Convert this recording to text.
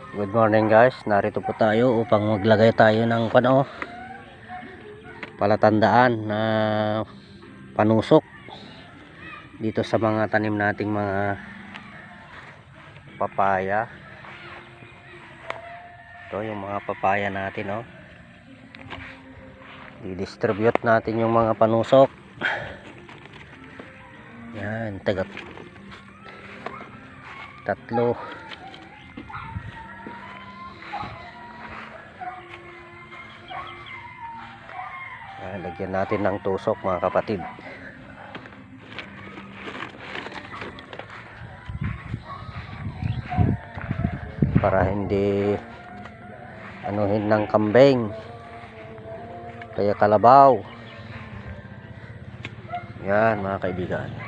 Good morning guys, narito po tayo upang maglagay tayo ng palatandaan na panusok dito sa mga tanim nating mga papaya. Ito yung mga papaya natin, di-distribute natin yung mga panusok. Yan, tatlo. Lagyan natin ng tusok mga kapatid para hindi anuhin ng kambing kaya kalabaw. Yan mga kaibigan.